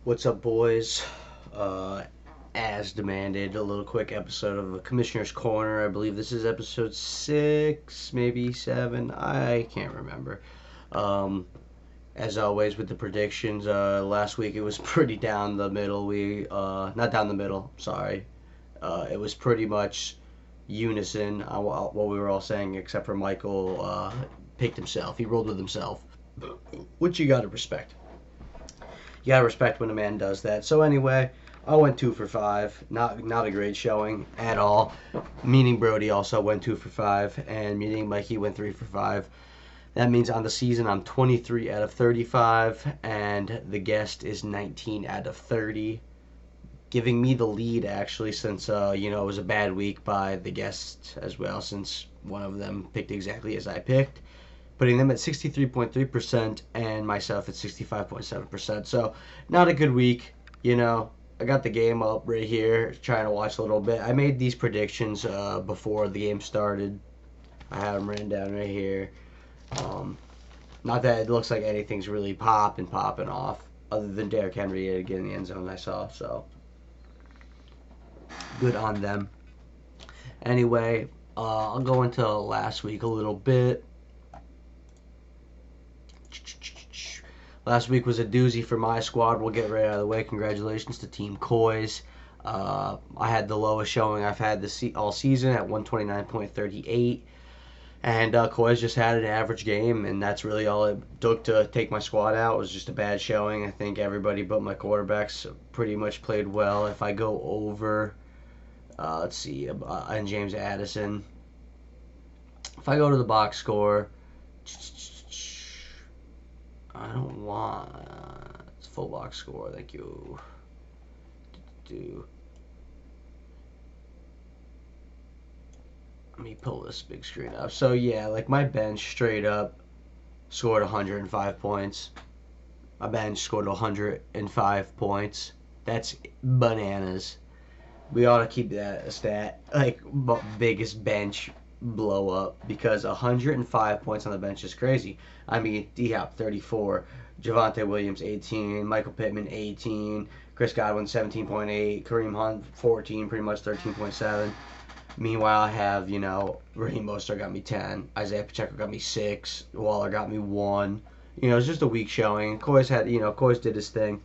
What's up, boys? Uh, as demanded, a little quick episode of the Commissioner's Corner. I believe this is episode 6, maybe 7. I can't remember. Um, as always, with the predictions, last week it was pretty down the middle. Not down the middle, sorry. It was pretty much unison on what we were all saying, except for Michael picked himself. He rolled with himself, which you gotta respect. You gotta respect when a man does that. So anyway, I went 2 for 5. Not a great showing at all. Meaning Brody also went 2 for 5, and meaning Mikey went 3 for 5. That means on the season I'm 23 out of 35, and the guest is 19 out of 30, giving me the lead actually, since it was a bad week by the guest as well, since one of them picked exactly as I picked, putting them at 63.3% and myself at 65.7%. So, not a good week. I got the game up right here, trying to watch a little bit. I made these predictions before the game started. I have them written down right here. Not that it looks like anything's really popping off, other than Derrick Henry getting in the end zone I saw. So, good on them. Anyway, I'll go into last week a little bit. Last week was a doozy for my squad. We'll get right out of the way. Congratulations to Team Coys. I had the lowest showing I've had all season at 129.38. And Coys just had an average game, and that's really all it took to take my squad out. It was just a bad showing. I think everybody but my quarterbacks pretty much played well. If I go over, let's see, and James Addison. If I go to the box score, I don't want it's full box score. Thank you. Let me pull this big screen up. So yeah, like my bench straight up scored 105 points. My bench scored 105 points. That's bananas. We ought to keep that a stat, like biggest bench blow up, because 105 points on the bench is crazy. I mean, D-Hop 34, Javonte Williams 18, Michael Pittman 18, Chris Godwin 17.8, Kareem Hunt 14, pretty much 13.7. Meanwhile, I have, Raheem Mostert got me 10, Isaiah Pacheco got me 6, Waller got me 1. It's just a weak showing. Coys did his thing.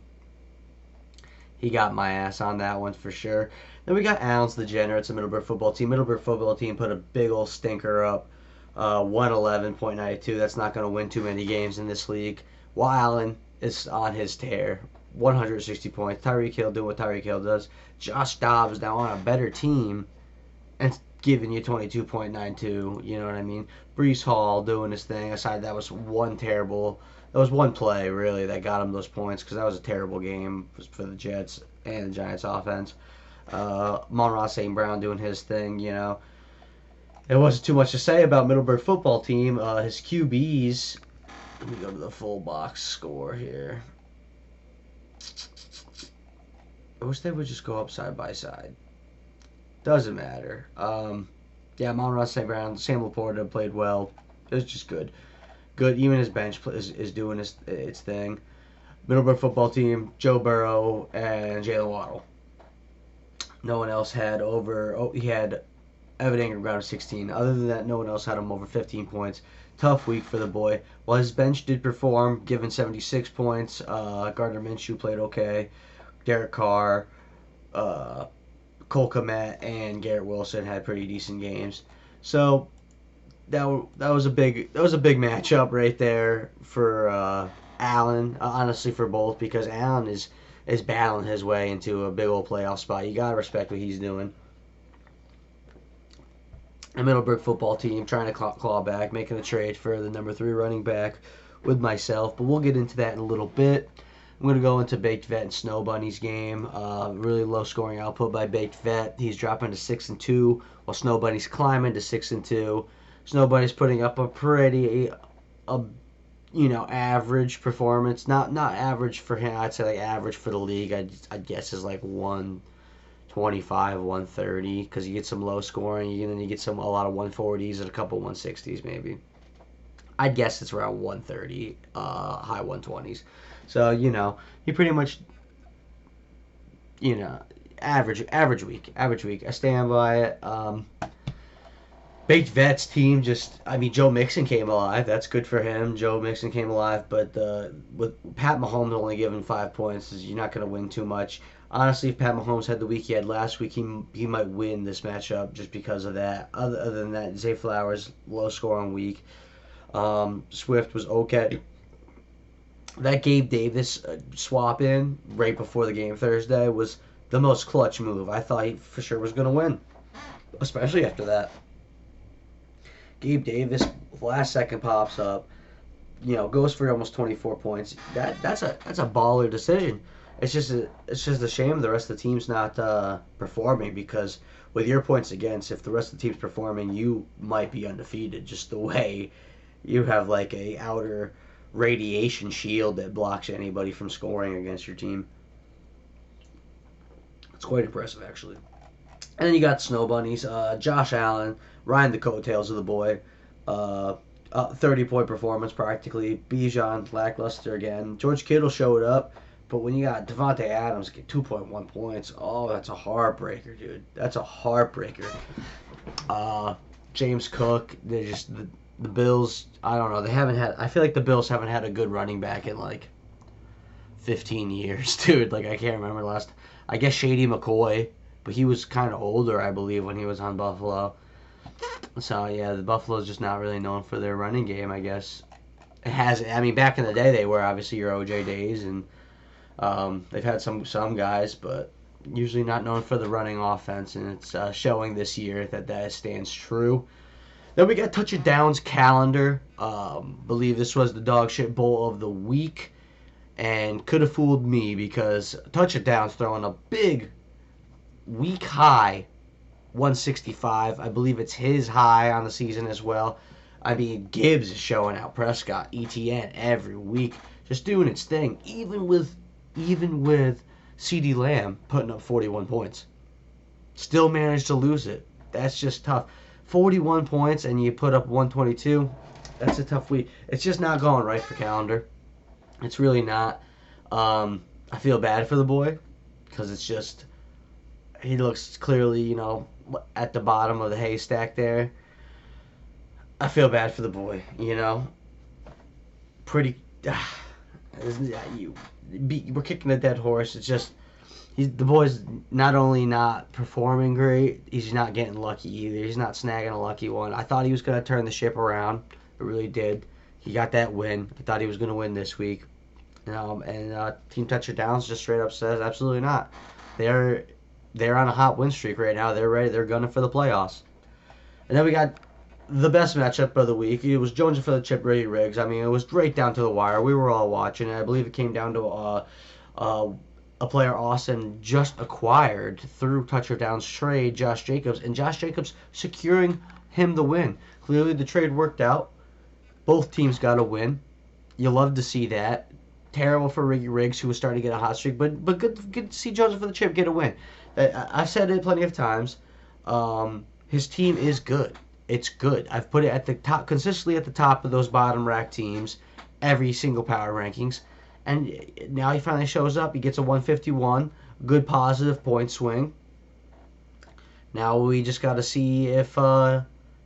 He got my ass on that one for sure. Then we got Allen's Degenerates, the Middleburg football team. Middleburg football team put a big old stinker up, 111.92. That's not going to win too many games in this league. While Allen is on his tear, 160 points. Tyreek Hill doing what Tyreek Hill does. Josh Dobbs now on a better team and giving you 22.92. You know what I mean? Brees Hall doing his thing. Aside, that was one play, really, that got him those points, because that was a terrible game for the Jets and the Giants offense. Monroe St. Brown doing his thing, There wasn't too much to say about Middleburg football team. His QBs, let me go to the full box score here. I wish they would just go up side by side. Doesn't matter. Monroe St. Brown, Sam Laporta played well. It was just good. Good. Even his bench is doing its thing. Middleburg football team, Joe Burrow and Jalen Waddle. No one else had over. Oh, he had Evan Ingram got him 16. Other than that, no one else had him over 15 points. Tough week for the boy. While his bench did perform, given 76 points. Gardner Minshew played okay. Derek Carr, Cole Kmet, and Garrett Wilson had pretty decent games. So that was a big matchup right there for Allen. Honestly, for both, because Allen is battling his way into a big old playoff spot. You gotta respect what he's doing. The Middleburg football team trying to claw back, making a trade for the number 3 running back with myself, but we'll get into that in a little bit. I'm going to go into Baked Vet and Snow Bunny's game. Really low scoring output by Baked Vet. He's dropping to 6-2, while Snow Bunny's climbing to 6-2. Snow Bunny's putting up a pretty, average performance. Not average for him. I'd say like average for the league. I'd guess is like 125, 130, because you get some low scoring, and then you get a lot of 140s and a couple 160s maybe. I'd guess it's around 130, high 120s. So, he pretty much average week. I stand by it. Baked Vet's team Joe Mixon came alive. That's good for him. Joe Mixon came alive, but with Pat Mahomes only giving 5 points, you're not going to win too much. Honestly, if Pat Mahomes had the week he had last week, he might win this matchup just because of that. Other than that, Zay Flowers, low scoring week. Swift was okay. That Gabe Davis swap in right before the game Thursday was the most clutch move. I thought he for sure was going to win, especially after that. Gabe Davis, last second pops up, goes for almost 24 points. That's a baller decision. It's just a shame the rest of the team's not performing, because with your points against, if the rest of the team's performing, you might be undefeated. Just the way you have like a outer radiation shield that blocks anybody from scoring against your team. It's quite impressive, actually. And then you got Snow Bunnies, Josh Allen, riding the coattails of the boy. 30-point performance practically. Bijan, lackluster again. George Kittle showed up, but when you got Devontae Adams get 2.1 points, oh, that's a heartbreaker, dude. That's a heartbreaker. James Cook, the Bills, I don't know. I feel like the Bills haven't had a good running back in like 15 years, dude. Like, I can't remember last. I guess Shady McCoy, but he was kind of older, I believe, when he was on Buffalo. So, yeah, the Buffalo's just not really known for their running game, I guess. Back in the day, they were obviously your OJ days, and they've had some guys, but usually not known for the running offense, and it's showing this year that stands true. Then we got touchdowns calendar. Believe this was the dog shit bowl of the week, and could have fooled me because touchdowns throwing a big week high 165. I believe it's his high on the season as well. Gibbs is showing out Prescott, ETN every week, just doing its thing. Even with CeeDee Lamb putting up 41 points, still managed to lose it. That's just tough. 41 points and you put up 122. That's a tough week. It's just not going right for calendar. It's really not. I feel bad for the boy because it's just he looks clearly, at the bottom of the haystack there. I feel bad for the boy, Pretty. We're kicking a dead horse. It's just the boy's not only not performing great, he's not getting lucky either. He's not snagging a lucky one. I thought he was going to turn the ship around. I really did. He got that win. I thought he was going to win this week. And Team Touchdowns just straight up says absolutely not. They're on a hot win streak right now. They're ready. They're gunning for the playoffs. And then we got the best matchup of the week. It was Jones for the chip, Reggie Riggs. It was right down to the wire. We were all watching, and I believe it came down to a player Austin just acquired through touchdowns trade, Josh Jacobs, and Josh Jacobs securing him the win. Clearly the trade worked out. Both teams got a win. You love to see that. Terrible for Reggie Riggs, who was starting to get a hot streak, but good to see Joseph for the chip get a win. I've said it plenty of times. His team is good. It's good. I've put it at the top, consistently at the top of those bottom rack teams, every single power rankings. And now he finally shows up. He gets a 151, good positive point swing. Now we just got to see if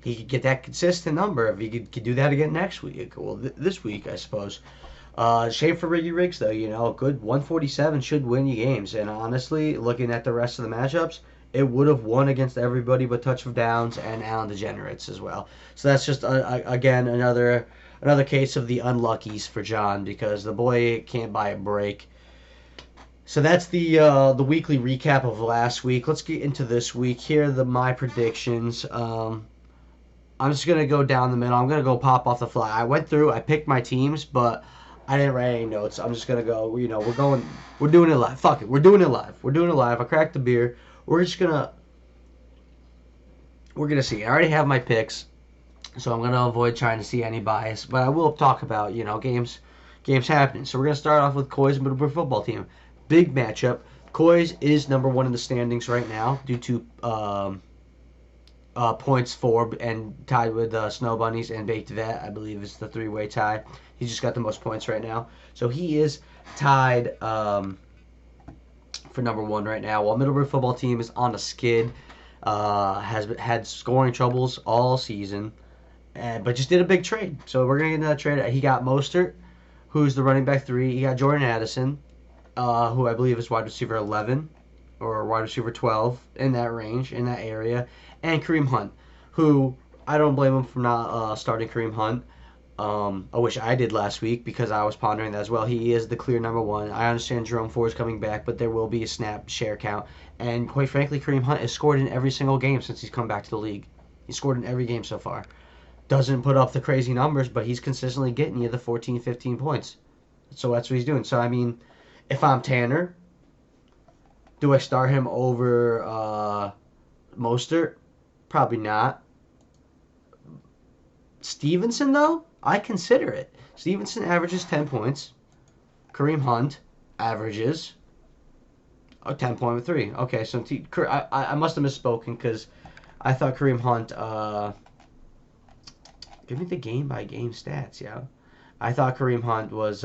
he could get that consistent number. If he could do that again next week. Well, this week, I suppose. Shame for Reggie Riggs, though. Good 147 should win you games. And honestly, looking at the rest of the matchups, it would have won against everybody but touchdowns and Allen Degenerates as well. So that's just, again, another case of the unluckies for John, because the boy can't buy a break. So that's the weekly recap of last week. Let's get into this week. Here are my predictions. I'm just going to go down the middle. I'm going to go pop off the fly. I went through, I picked my teams, but I didn't write any notes. I'm just going to go, we're doing it live. Fuck it. We're doing it live. I cracked the beer. We're going to see. I already have my picks, so I'm going to avoid trying to see any bias, but I will talk about, games happening. So we're going to start off with Coy's Middleborough football team. Big matchup. Coy's is number one in the standings right now due to points for and tied with Snow Bunnies and Baked Vet. I believe it's the three-way tie. He's just got the most points right now. So he is tied for number one right now. While Middleburg football team is on a skid, has had scoring troubles all season, but just did a big trade. So we're gonna get into that trade. He got Mostert, who's the running back 3. He got Jordan Addison, who I believe is wide receiver 11 or wide receiver 12 in that range, in that area, and Kareem Hunt, who I don't blame him for not starting Kareem Hunt. I wish I did last week because I was pondering that as well. He is the clear number one. I understand Jerome Ford is coming back, but there will be a snap share count. And quite frankly, Kareem Hunt has scored in every single game since he's come back to the league. He's scored in every game so far. Doesn't put up the crazy numbers, but he's consistently getting you the 14, 15 points. So that's what he's doing. So, I mean, if I'm Tanner, do I start him over Mostert? Probably not. Stevenson, though, I consider it. Stevenson averages 10 points. Kareem Hunt averages 10.3. Okay, so I must have misspoken because I thought Kareem Hunt. Give me the game-by-game stats, yeah. I thought Kareem Hunt was.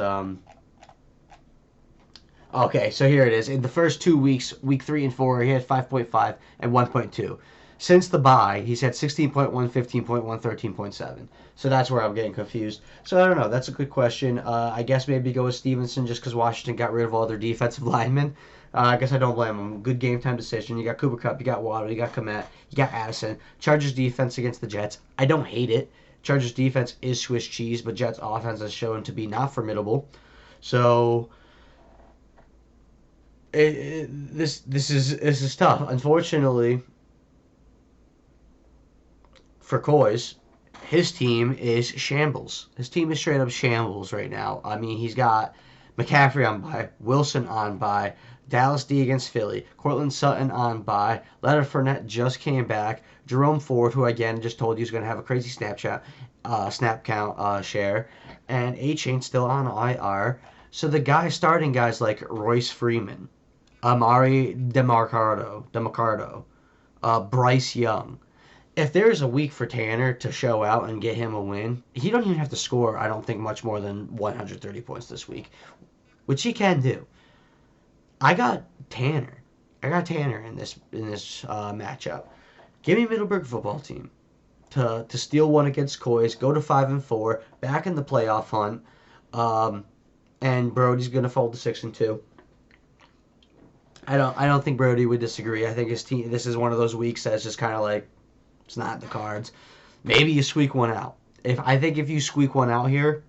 Okay, so here it is. In the first 2 weeks, week 3 and 4, he had 5.5 and 1.2. Since the bye, he's had 16.1, 15.1, 13.7. So that's where I'm getting confused. So I don't know. That's a good question. I guess maybe go with Stevenson just because Washington got rid of all their defensive linemen. I guess I don't blame them. Good game time decision. You got Cooper Kupp, you got Waddle, you got Komet, you got Addison. Chargers defense against the Jets. I don't hate it. Chargers defense is Swiss cheese, but Jets offense has shown to be not formidable. So this is tough. Unfortunately, for Coys, his team is shambles. His team is straight up shambles right now. I mean, he's got McCaffrey on bye, Wilson on bye, Dallas D against Philly, Cortland Sutton on bye, Leonard Fournette just came back, Jerome Ford, who again just told you is going to have a crazy snap count share, and A-Chain still on IR. So the starting guys like Royce Freeman, Amari DeMarcado, Bryce Young. If there's a week for Tanner to show out and get him a win, he don't even have to score, I don't think, much more than 130 points this week, which he can do. I got Tanner in this matchup. Give me Middleburg football team to steal one against Coys, go to 5-4, back in the playoff hunt, and Brody's gonna fold to 6-2. I don't think Brody would disagree. I think his team. This is one of those weeks that's just kind of like. It's not in the cards. Maybe you squeak one out. I think if you squeak one out here,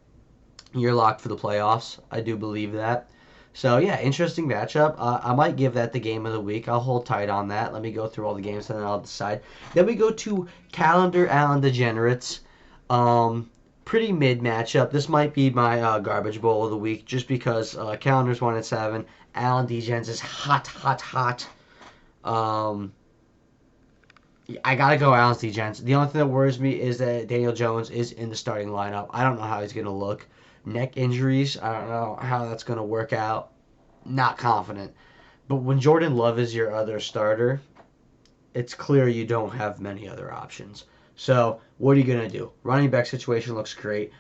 you're locked for the playoffs. I do believe that. So yeah, interesting matchup. I might give that the game of the week. I'll hold tight on that. Let me go through all the games and then I'll decide. Then we go to Calendar Allen Degenerates. Pretty mid matchup. This might be my garbage bowl of the week just because Calendar's 1-7. Allen Degens is hot. I gotta go Allen Degens. The only thing that worries me is that Daniel Jones is in the starting lineup. I don't know how he's gonna look. Neck injuries, I don't know how that's gonna work out. Not confident. But when Jordan Love is your other starter, it's clear you don't have many other options. So what are you gonna do? Running back situation looks great.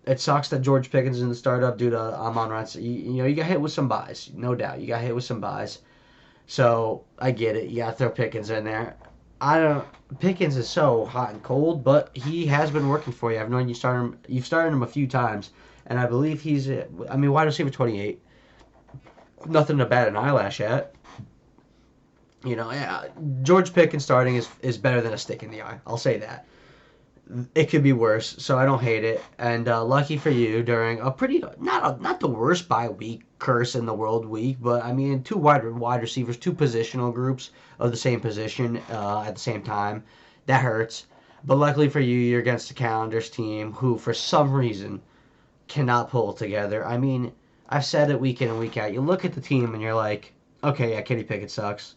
It sucks that George Pickens is in the startup due to Amon-Ra. You got hit with some buys, no doubt. You got hit with some buys. So I get it. You got to throw Pickens in there. Pickens is so hot and cold, but he has been working for you. I've known you've started him a few times, and I believe he's wide receiver 28. Nothing to bat an eyelash at. George Pickens starting is better than a stick in the eye. I'll say that. It could be worse, so I don't hate it. And lucky for you, during a pretty not the worst bye week curse in the world week, but I mean 2 wide receivers, 2 positional groups of the same position at the same time. That hurts. But luckily for you, you're against the Calendar's team, who for some reason cannot pull it together. I mean, I've said it week in and week out. You look at the team and you're like, okay, yeah, Kenny Pickett sucks.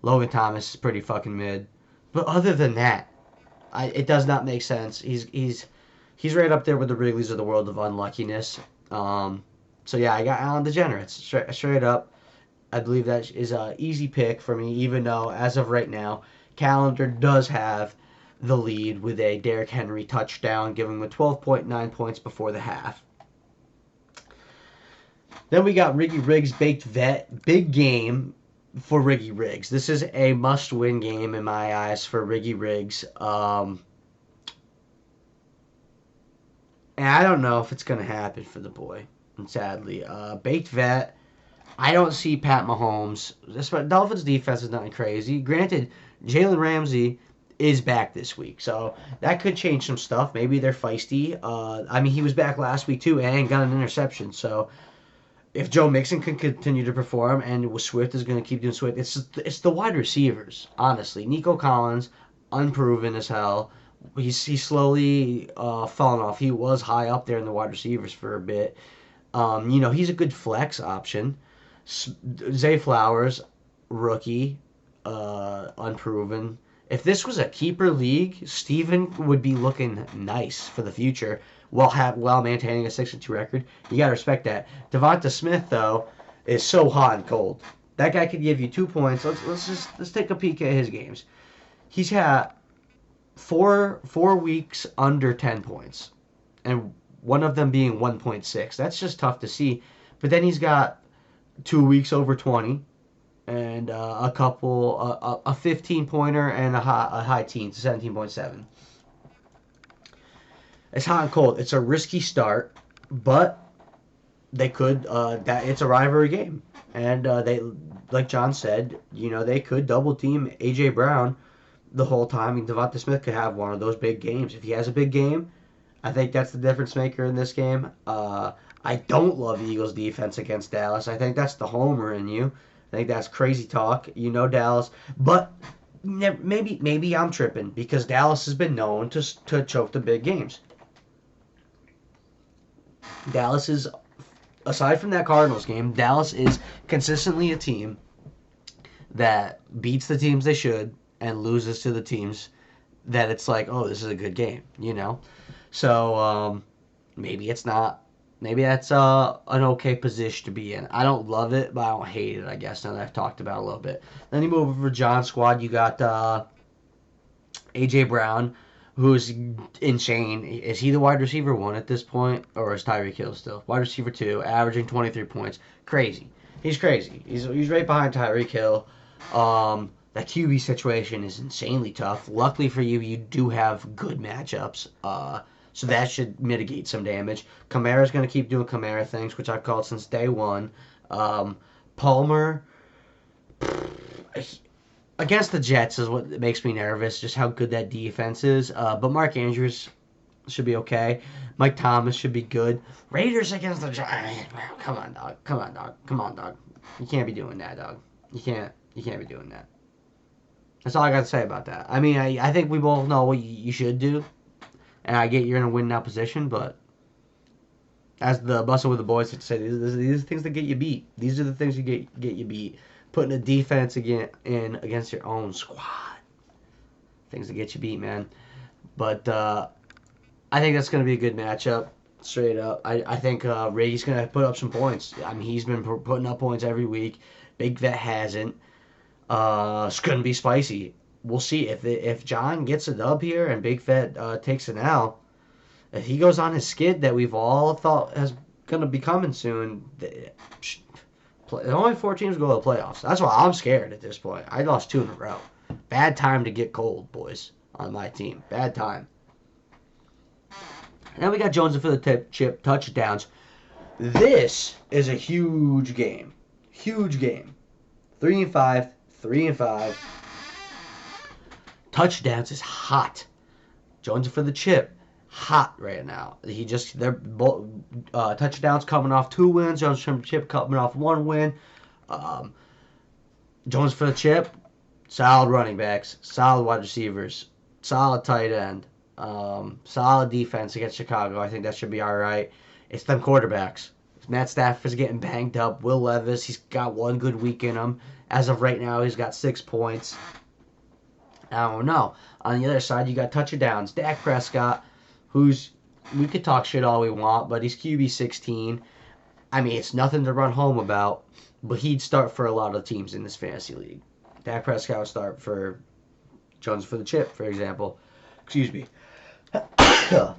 Logan Thomas is pretty fucking mid. But other than that, it does not make sense. He's right up there with the Wrigleys of the world of unluckiness. So yeah, I got Allen Degenerates straight up. I believe that is an easy pick for me, even though as of right now, Calendar does have the lead with a Derrick Henry touchdown, giving him 12.9 points before the half. Then we got Riggy Riggs Baked Vet. Big game for Riggy Riggs. This is a must-win game in my eyes for Riggy Riggs. And I don't know if it's going to happen for the boy, and sadly. Baked Vet, I don't see Pat Mahomes. Dolphins defense is nothing crazy. Granted, Jalen Ramsey is back this week, so that could change some stuff. Maybe they're feisty. I mean, he was back last week too and got an interception. So if Joe Mixon can continue to perform and Swift is going to keep doing Swift, it's the wide receivers. Honestly, Nico Collins, unproven as hell. He's slowly fallen off. He was high up there in the wide receivers for a bit. He's a good flex option. Zay Flowers, rookie, unproven. If this was a keeper league, Steven would be looking nice for the future while maintaining a 6-2 record. You gotta respect that. Devonta Smith though is so hot and cold. That guy could give you 2 points. Let's take a peek at his games. He's had four weeks under 10 points, and one of them being 1.6. That's just tough to see. But then he's got 2 weeks over 20, and a 15 pointer and a high teens, 17.7. It's hot and cold. It's a risky start, but they could. It's a rivalry game, and they, like John said, they could double team AJ Brown the whole time. I mean, Devonta Smith could have one of those big games. If he has a big game, I think that's the difference maker in this game. I don't love the Eagles' defense against Dallas. I think that's the homer in you. I think that's crazy talk. Dallas, but maybe I'm tripping because Dallas has been known to choke the big games. Dallas is, aside from that Cardinals game, Dallas is consistently a team that beats the teams they should and loses to the teams that it's like, oh, this is a good game, So maybe it's not. Maybe that's an okay position to be in. I don't love it, but I don't hate it, I guess, now that I've talked about it a little bit. Then you move over to John's squad. You got A.J. Brown, who's insane. Is he the wide receiver 1 at this point, or is Tyreek Hill still? Wide receiver 2, averaging 23 points. Crazy. He's crazy. He's right behind Tyreek Hill. That QB situation is insanely tough. Luckily for you, you do have good matchups. So that should mitigate some damage. Kamara's going to keep doing Kamara things, which I've called since day one. Palmer, against the Jets is what makes me nervous, just how good that defense is. But Mark Andrews should be okay. Mike Thomas should be good. Raiders against the Giants. Come on, dog. Come on, dog. You can't be doing that, dog. You can't be doing that. That's all I got to say about that. I mean, I think we both know what you should do. And I get you're in a win now position, but as the Bustle with the Boys would say, these are the things that get you beat. These are the things that get you beat. Putting a defense against your own squad. Things that get you beat, man. But I think that's going to be a good matchup, straight up. I think Ray's going to put up some points. I mean, he's been putting up points every week. Big Vet hasn't. It's going to be spicy. We'll see if John gets a dub here and Big Vet takes an L. If he goes on his skid that we've all thought is going to be coming soon, only 4 teams go to the playoffs. That's why I'm scared at this point. I lost 2 in a row. Bad time to get cold, boys, on my team. Bad time. And then we got Jones for the chip touchdowns. This is a huge game. Huge game. 3-5. 3-5. Touchdowns is hot. Jones for the chip, hot right now. They're both touchdowns coming off 2 wins. Jones for the chip coming off 1 win. Jones for the chip, solid running backs, solid wide receivers, solid tight end, solid defense against Chicago. I think that should be all right. It's them quarterbacks. Matt Stafford's getting banged up. Will Levis, he's got 1 good week in him. As of right now, he's got 6 points. I don't know. On the other side, you got touchdowns. Dak Prescott, we could talk shit all we want, but he's QB 16. I mean, it's nothing to run home about, but he'd start for a lot of teams in this fantasy league. Dak Prescott would start for Jones for the chip, for example. Excuse me. So,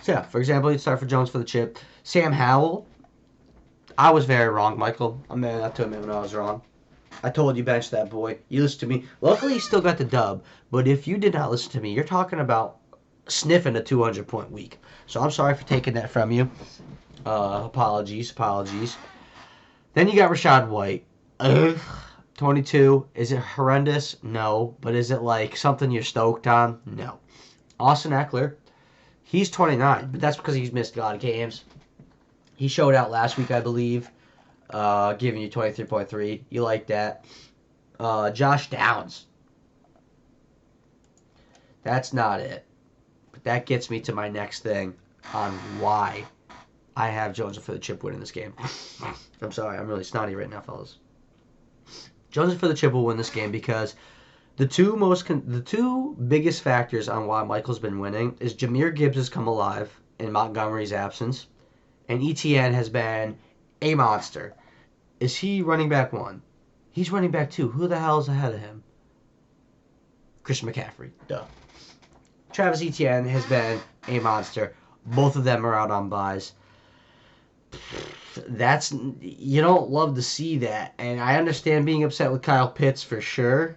yeah, for example, he'd start for Jones for the chip. Sam Howell, I was very wrong, Michael. I'm man up to admit when I was wrong. I told you bench that boy. You listened to me. Luckily, he still got the dub. But if you did not listen to me, you're talking about sniffing a 200-point week. So I'm sorry for taking that from you. Apologies. Then you got Rashad White. Ugh. 22. Is it horrendous? No. But is it like something you're stoked on? No. Austin Eckler. He's 29, but that's because he's missed a lot of games. He showed out last week, I believe, giving you 23.3. You like that. Josh Downs. That's not it. But that gets me to my next thing on why I have Jones for the chip win in this game. I'm sorry, I'm really snotty right now, fellas. Jones for the chip will win this game because the two biggest factors on why Michael's been winning is Jahmyr Gibbs has come alive in Montgomery's absence, and ETN has been a monster. Is he running back 1? He's running back 2. Who the hell is ahead of him? Christian McCaffrey. Duh. Travis Etienne has been a monster. Both of them are out on buys. You don't love to see that, and I understand being upset with Kyle Pitts for sure.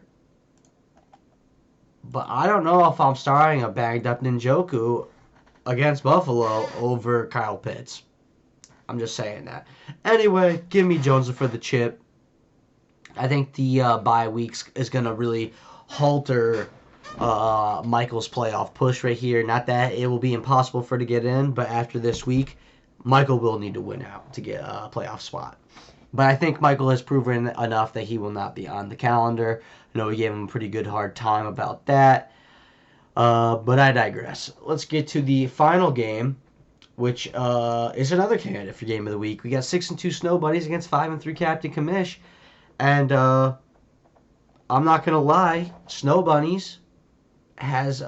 But I don't know if I'm starting a banged up Njoku against Buffalo over Kyle Pitts. I'm just saying that. Anyway, give me Jones for the chip. I think the bye weeks is going to really halter Michael's playoff push right here. Not that it will be impossible for to get in, but after this week, Michael will need to win out to get a playoff spot. But I think Michael has proven enough that he will not be on the calendar. I know we gave him a pretty good hard time about that. But I digress. Let's get to the final game, which is another candidate for Game of the Week. We got 6-2 Snow Bunnies against 5-3 Captain Kamish. And I'm not going to lie, Snow Bunnies has,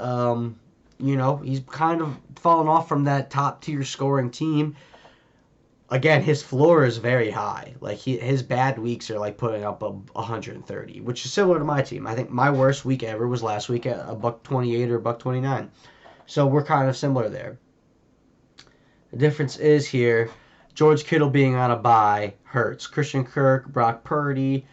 he's kind of fallen off from that top-tier scoring team. Again, his floor is very high. Like his bad weeks are like putting up 130, which is similar to my team. I think my worst week ever was last week at $128 or $129. So we're kind of similar there. The difference is here, George Kittle being on a bye hurts. Christian Kirk, Brock Purdy,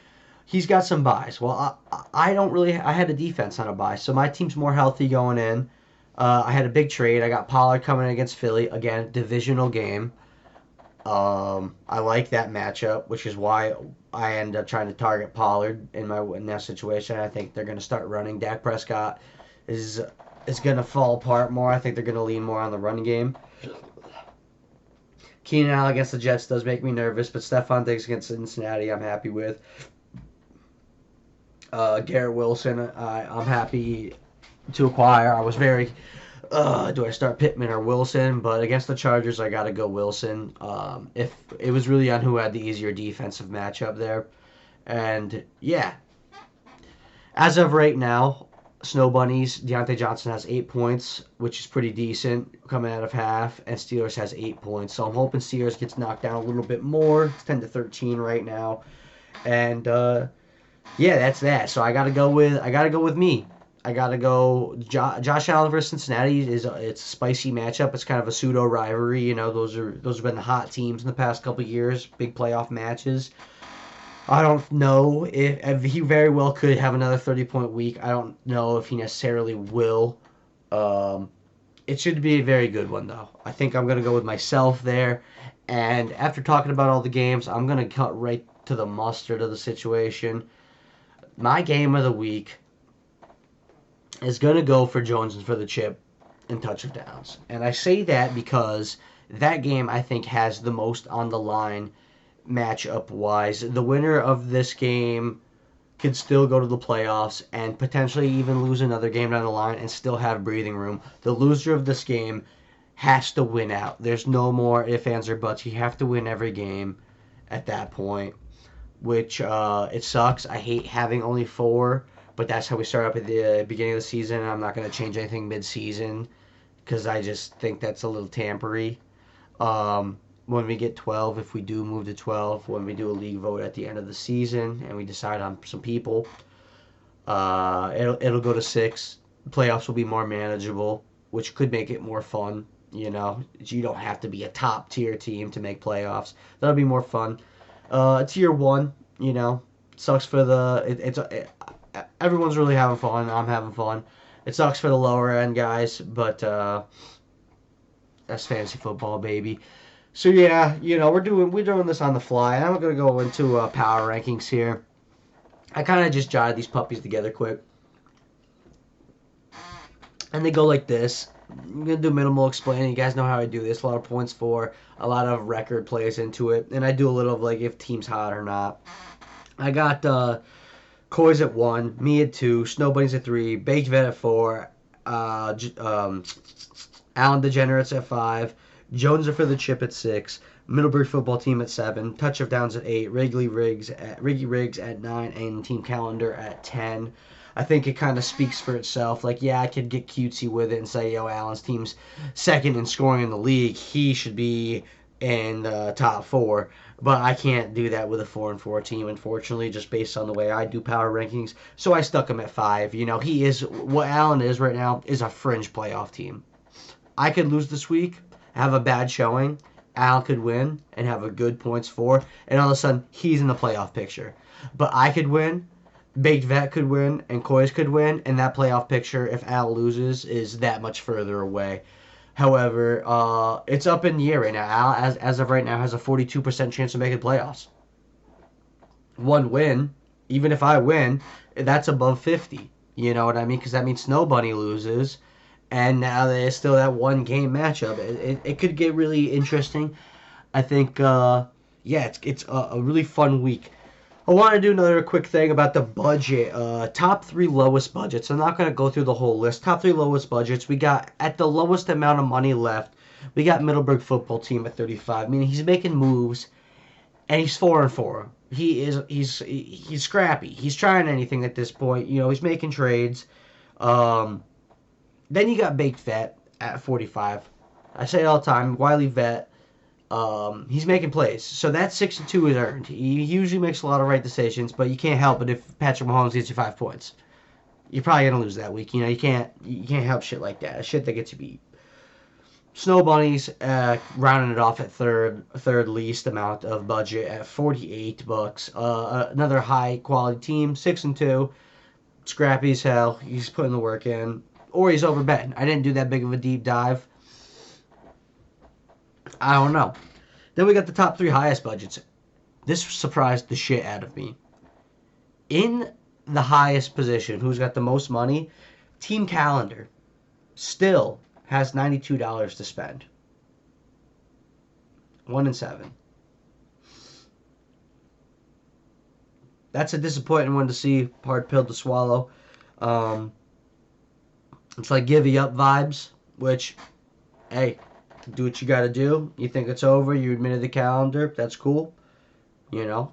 he's got some buys. Well, I don't really. I had a defense on a bye, so my team's more healthy going in. I had a big trade. I got Pollard coming in against Philly again, divisional game. I like that matchup, which is why I end up trying to target Pollard in that situation. I think they're going to start running. Dak Prescott is going to fall apart more. I think they're going to lean more on the running game. Keenan Allen against the Jets does make me nervous, but Stephon Diggs against Cincinnati I'm happy with. Garrett Wilson I'm happy to acquire. I was very... do I start Pittman or Wilson? But against the Chargers, I got to go Wilson. If it was really on who had the easier defensive matchup there. And, yeah. As of right now, Snow Bunnies, Deontay Johnson has 8 points, which is pretty decent coming out of half. And Steelers has 8 points. So I'm hoping Steelers gets knocked down a little bit more. It's 10-13 right now. And, yeah, that's that. So I got to go with me. I gotta go. Josh Allen versus Cincinnati it's a spicy matchup. It's kind of a pseudo rivalry. You know, those have been the hot teams in the past couple of years. Big playoff matches. I don't know if he very well could have another 30-point week. I don't know if he necessarily will. It should be a very good one though. I think I'm gonna go with myself there. And after talking about all the games, I'm gonna cut right to the mustard of the situation. My game of the week is going to go for Jones and for the chip in touchdowns. And I say that because that game, I think, has the most on the line matchup-wise. The winner of this game could still go to the playoffs and potentially even lose another game down the line and still have breathing room. The loser of this game has to win out. There's no more ifs, ands, or buts. You have to win every game at that point, which it sucks. I hate having only 4. But that's how we start up at the beginning of the season. I'm not going to change anything mid-season because I just think that's a little tampery. When we get 12, if we do move to 12, when we do a league vote at the end of the season and we decide on some people, it'll go to 6. Playoffs will be more manageable, which could make it more fun. You know, you don't have to be a top tier team to make playoffs. That'll be more fun. Tier one, you know, sucks for everyone's really having fun. I'm having fun. It sucks for the lower end guys, but that's fantasy football, baby. So yeah, you know, we're doing this on the fly. I'm gonna go into power rankings here. I kind of just jotted these puppies together quick, and they go like this. I'm gonna do minimal explaining. You guys know how I do this. A lot of points for, a lot of record plays into it, and I do a little of like if team's hot or not. I got Coys at 1, me at 2, Snow Bunnies at 3, Baked Vet at 4, Alan Degenerates at 5, Joneser for the Chip at 6, Middlebury Football Team at 7, Touch of Downs at 8, Riggy Riggs at 9, and Team Calendar at 10. I think it kind of speaks for itself. Like, yeah, I could get cutesy with it and say, yo, Allen's team's second in scoring in the league. He should be in the top 4. But I can't do that with a 4-4 team, unfortunately, just based on the way I do power rankings. So I stuck him at 5. You know, he is, what Allen is right now, is a fringe playoff team. I could lose this week, have a bad showing. Allen could win and have a good points for, and all of a sudden, he's in the playoff picture. But I could win, Baked Vet could win, and Coys could win, and that playoff picture, if Al loses, is that much further away. However, it's up in the air right now. Al, as of right now, has a 42% chance of making playoffs. One win, even if I win, that's above 50. You know what I mean? Because that means Snow Bunny loses, and now there's still that one game matchup. It could get really interesting. I think, yeah, it's a really fun week. I want to do another quick thing about the budget. Top 3 lowest budgets. I'm not going to go through the whole list. Top 3 lowest budgets. We got, at the lowest amount of money left, we got Middleburg Football Team at 35. Meaning he's making moves, and he's 4-4. He's scrappy. He's trying anything at this point. You know, he's making trades. Then you got Baked Vet at 45. I say it all the time. Wiley Vet. He's making plays. So that 6-2 is earned. He usually makes a lot of right decisions, but you can't help it if Patrick Mahomes gets you 5 points. You're probably gonna lose that week. You know, you can't help shit like that. Shit that gets you beat. Snow Bunnies rounding it off at third least amount of budget at $48. Another high quality team, 6-2, scrappy as hell. He's putting the work in, or he's overbetting. I didn't do that big of a deep dive. I don't know. Then we got the top 3 highest budgets. This surprised the shit out of me. In the highest position, who's got the most money, Team Calendar still has $92 to spend. 1-7. That's a disappointing one to see. Hard pill to swallow. It's like giving up vibes, which, hey, do what you got to do. You think it's over, you admitted the calendar, that's cool. You know,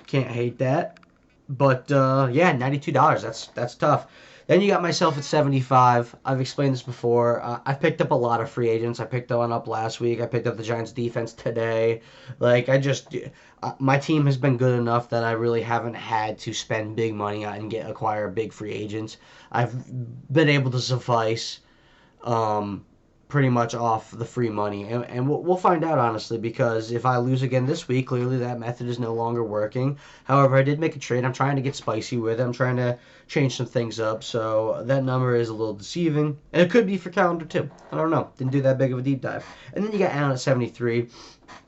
can't hate that. But yeah, $92. That's tough. Then you got myself at 75. I've explained this before. I picked up a lot of free agents. I picked one up last week. I picked up the Giants defense today. Like, my team has been good enough that I really haven't had to spend big money and acquire big free agents. I've been able to suffice pretty much off the free money. And we'll find out, honestly, because if I lose again this week, clearly that method is no longer working. However, I did make a trade. I'm trying to get spicy with it. I'm trying to change some things up. So that number is a little deceiving. And it could be for calendar, too. I don't know. Didn't do that big of a deep dive. And then you got Allen at 73.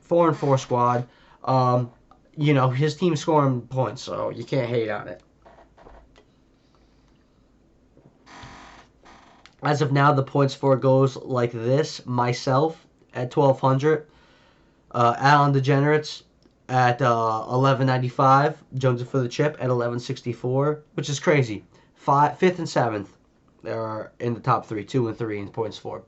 4-4 squad. You know, his team's scoring points, so you can't hate on it. As of now, the points for goes like this. Myself at 1,200. Alan Degenerates at 1195. Jones for the Chip at 1164, which is crazy. 5th and 7th are in the top 3, 2 and 3 in points for.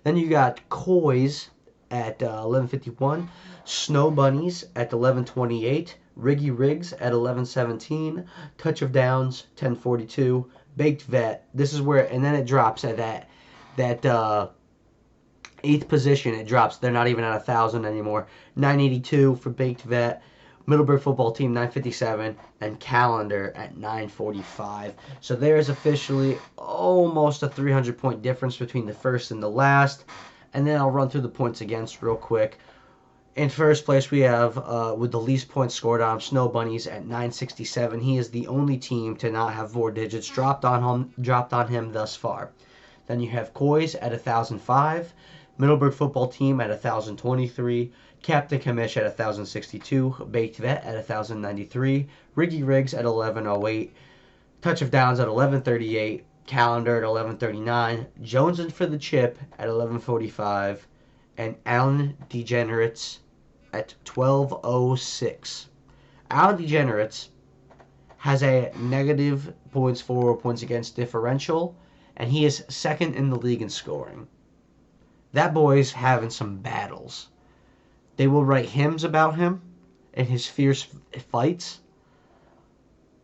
Then you got Coys at 1151. Snow Bunnies at 1128. Riggy Riggs at 1117. Touch of Downs 1042. Baked Vet. This is where, and then it drops at that 8th position. It drops. They're not even at 1,000 anymore. 982 for Baked Vet. Middleburg football team 9:57, and Calendar at 9:45. So there is officially almost a 300-point difference between the first and the last. And then I'll run through the points against real quick. In first place, we have, with the least points scored on him, Snow Bunnies at 967. He is the only team to not have 4 digits dropped on him thus far. Then you have Coys at 1,005, Middleburg football team at 1,023, Captain Kamish at 1,062, Baked Vet at 1,093, Riggy Riggs at 1,108, Touch of Downs at 1,138, Calendar at 1,139, Jonesin for the Chip at 1,145, and Alan Degenerates at 1,206. Alan Degenerates has a negative points for, points against differential, and he is second in the league in scoring. That boy's having some battles. They will write hymns about him and his fierce fights.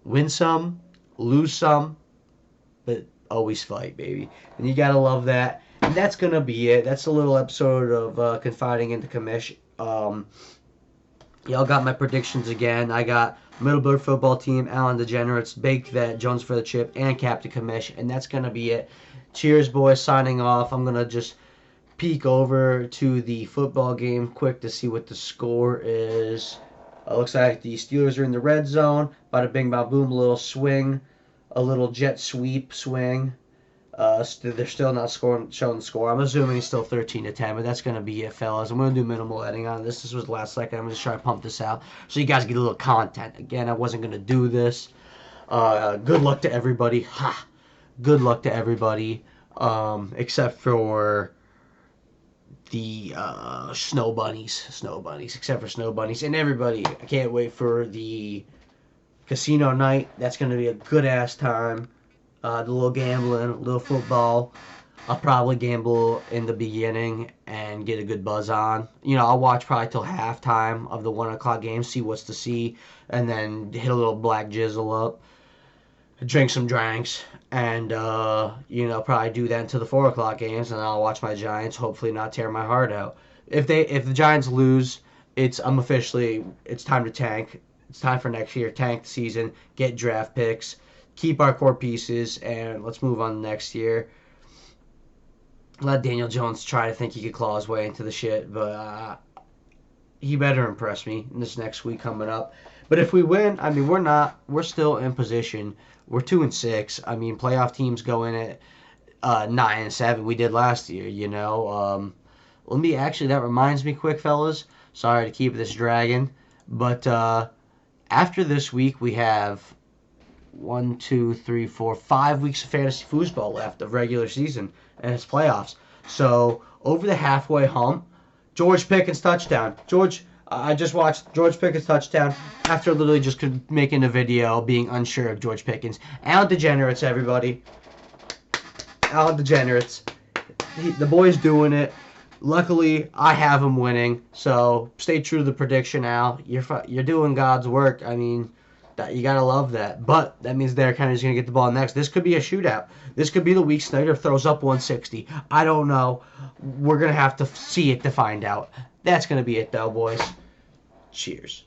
Win some, lose some, but always fight, baby. And you gotta love that. And that's gonna be it. That's a little episode of Confiding into Kamish. Y'all got my predictions again. I got Middleburg football team, Alan Degenerates, Baked Vet, Jones for the Chip, and Captain Kamish. And that's gonna be it. Cheers, boys. Signing off. I'm gonna just peek over to the football game quick to see what the score is. Looks like the Steelers are in the red zone. Bada bing, bada boom. A little swing, a little jet sweep swing. They're still not showing the score. I'm assuming it's still 13-10, but that's going to be it, fellas. I'm going to do minimal editing on this. This was the last second. I'm going to try to pump this out so you guys get a little content. Again, I wasn't going to do this. Good luck to everybody. Ha! Good luck to everybody, except for the Snow Bunnies. Except for Snow Bunnies. And everybody, I can't wait for the casino night. That's going to be a good-ass time. The little gambling, a little football. I'll probably gamble in the beginning and get a good buzz on. You know, I'll watch probably till halftime of the 1 o'clock game, see what's to see, and then hit a little black jizzle up, drink some drinks, and, you know, probably do that until the 4 o'clock games, and I'll watch my Giants, hopefully not tear my heart out. If the Giants lose, it's time to tank. It's time for next year, tank the season, get draft picks, keep our core pieces, and let's move on next year. Let Daniel Jones try to think he could claw his way into the shit, but he better impress me in this next week coming up. But if we win, I mean, we're still in position. We're 2-6. I mean, playoff teams go in at 9-7. We did last year, you know. That reminds me quick, fellas. Sorry to keep this dragging, but after this week, we have 1, 2, 3, 4, 5 weeks of fantasy foosball left of regular season, and it's playoffs. So over the halfway hump, George Pickens touchdown. I just watched George Pickens touchdown after literally just making a video being unsure of George Pickens. Alan Degenerates, everybody. Alan Degenerates. The boy's doing it. Luckily, I have him winning. So stay true to the prediction, Al. You're doing God's work. I mean, you gotta love that. But that means they're kind of just gonna get the ball next. This could be a shootout. This could be the week Snyder throws up 160. I don't know. We're gonna have to see it to find out. That's gonna be it, though, boys. Cheers.